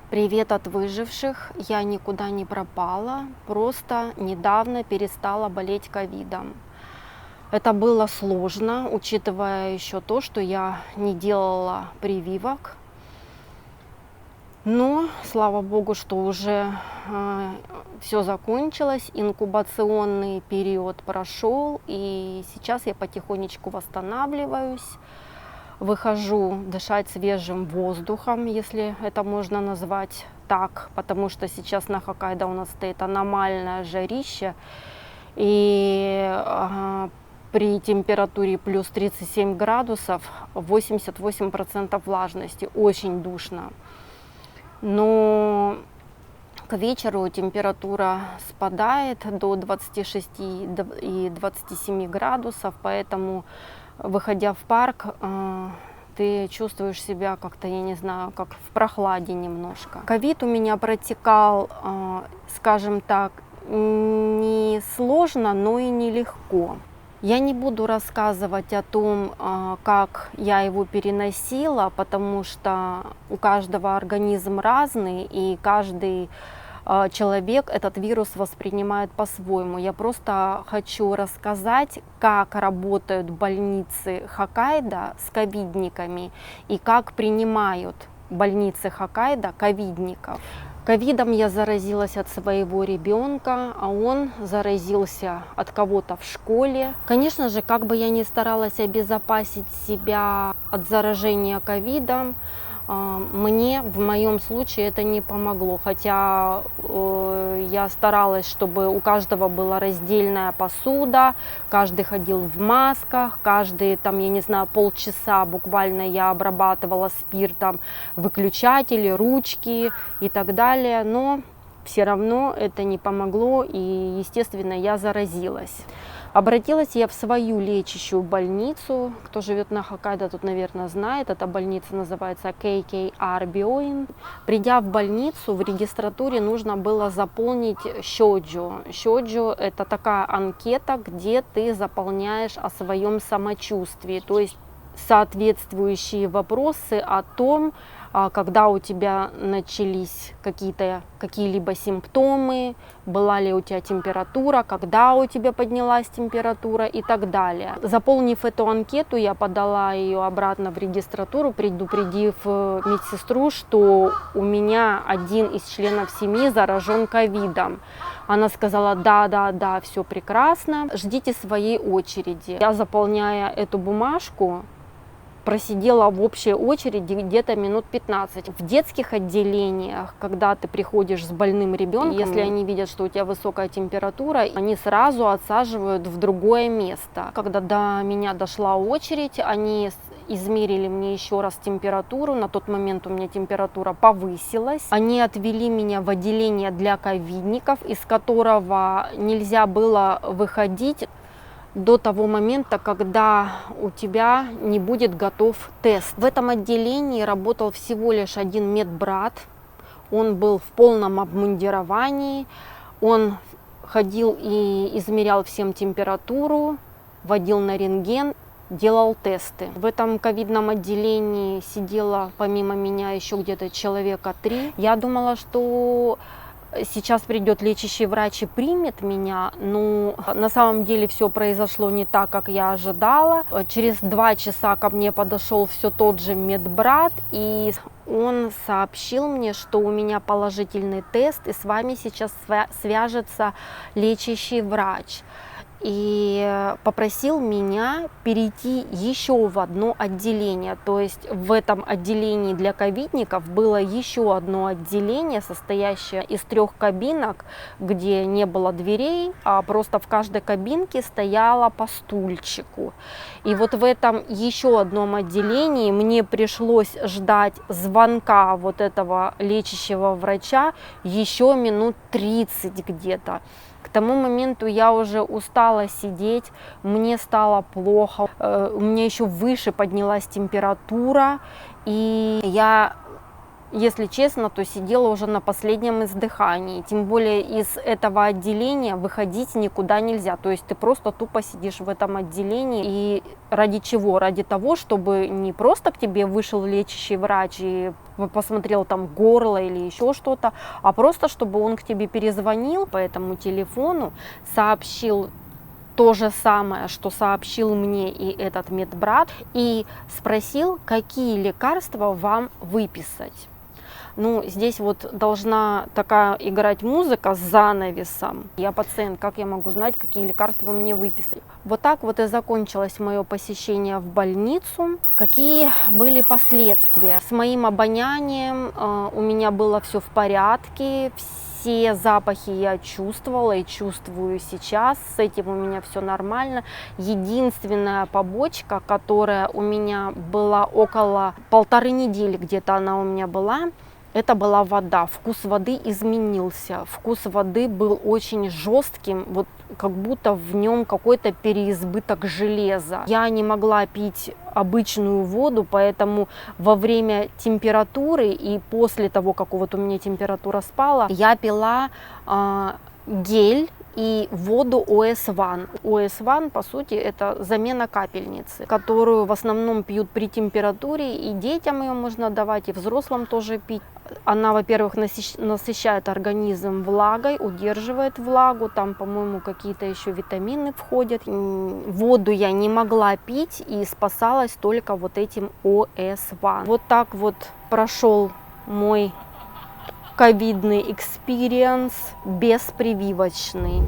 Привет от выживших. Я никуда не пропала, просто недавно перестала болеть ковидом. Это было сложно, учитывая еще то, что я не делала прививок. Но, слава богу, что уже все закончилось, инкубационный период прошел, и сейчас я потихонечку восстанавливаюсь. Выхожу дышать свежим воздухом, если это можно назвать так, потому что сейчас на Хоккайдо у нас стоит аномальное жарище, и при температуре плюс 37 градусов 88% влажности, очень душно. Но к вечеру температура спадает до 26 и 27 градусов, поэтому, выходя в парк, ты чувствуешь себя как-то, я не знаю, как в прохладе немножко. Ковид у меня протекал, скажем так, не сложно, но и нелегко. Я не буду рассказывать о том, как я его переносила, потому что у каждого организм разный, и каждый человек этот вирус воспринимает по-своему. Я просто хочу рассказать, как работают больницы Хоккайдо с ковидниками и как принимают больницы Хоккайдо ковидников. Ковидом я заразилась от своего ребенка, а он заразился от кого-то в школе. Конечно же, как бы я ни старалась обезопасить себя от заражения ковидом, мне в моем случае это не помогло, хотя я старалась, чтобы у каждого была раздельная посуда, каждый ходил в масках, каждый, там, я не знаю, полчаса буквально я обрабатывала спиртом выключатели, ручки и так далее, но все равно это не помогло, и, естественно, я заразилась. Обратилась я в свою лечащую больницу. Кто живет на Хоккайдо, тут, наверное, знает. Эта больница называется KKR Bioin. Придя в больницу, в регистратуре нужно было заполнить щоджу. Щоджу – это такая анкета, где ты заполняешь о своем самочувствии, то есть соответствующие вопросы о том, когда у тебя начались какие-либо симптомы, была ли у тебя температура, когда у тебя поднялась температура и так далее. Заполнив эту анкету, я подала ее обратно в регистратуру, предупредив медсестру, что у меня один из членов семьи заражен ковидом. Она сказала: да, все прекрасно, ждите своей очереди. Я, заполняя эту бумажку, просидела в общей очереди где-то минут 15. В детских отделениях, когда ты приходишь с больным ребенком, если они видят, что у тебя высокая температура, они сразу отсаживают в другое место. Когда до меня дошла очередь, они измерили мне еще раз температуру. На тот момент у меня температура повысилась. Они отвели меня в отделение для ковидников, из которого нельзя было выходить до того момента, когда у тебя не будет готов тест. В этом отделении работал всего лишь один медбрат. Он был в полном обмундировании. Он ходил и измерял всем температуру, водил на рентген, делал тесты. В этом ковидном отделении сидело помимо меня еще где-то человека 3. Я думала, что сейчас придет лечащий врач и примет меня, но на самом деле все произошло не так, как я ожидала. Через 2 часа ко мне подошел все тот же медбрат, и он сообщил мне, что у меня положительный тест, и с вами сейчас свяжется лечащий врач. И попросил меня перейти еще в одно отделение. То есть в этом отделении для ковидников было еще одно отделение, состоящее из 3 кабинок, где не было дверей, а просто в каждой кабинке стояло по стульчику. И вот в этом еще одном отделении мне пришлось ждать звонка вот этого лечащего врача еще минут 30 где-то. К тому моменту я уже устала сидеть, мне стало плохо, у меня еще выше поднялась температура, и я если честно, то сидела уже на последнем издыхании. Тем более из этого отделения выходить никуда нельзя. То есть ты просто тупо сидишь в этом отделении. И ради чего? Ради того, чтобы не просто к тебе вышел лечащий врач и посмотрел там горло или еще что-то, а просто чтобы он к тебе перезвонил по этому телефону, сообщил то же самое, что сообщил мне и этот медбрат, и спросил, какие лекарства вам выписать. Ну, здесь вот должна такая играть музыка с занавесом. Я пациент, как я могу знать, какие лекарства мне выписали? Вот так вот и закончилось мое посещение в больницу. Какие были последствия? С моим обонянием у меня было все в порядке. Все запахи я чувствовала и чувствую сейчас. С этим у меня все нормально. Единственная побочка, которая у меня была около 1,5 недели, где-то она у меня была, это была вода. Вкус воды изменился. Вкус воды был очень жестким, вот как будто в нем какой-то переизбыток железа. Я не могла пить обычную воду, поэтому во время температуры и после того, как вот у меня температура спала, я пила гель и воду ОС-1. ОС-1, по сути, это замена капельницы, которую в основном пьют при температуре, и детям ее можно давать, и взрослым тоже пить. Она, во-первых, насыщает организм влагой, удерживает влагу, там, по-моему, какие-то еще витамины входят. Воду я не могла пить и спасалась только вот этим ОС-1. Вот так вот прошел мой ковидный экспириенс беспрививочный.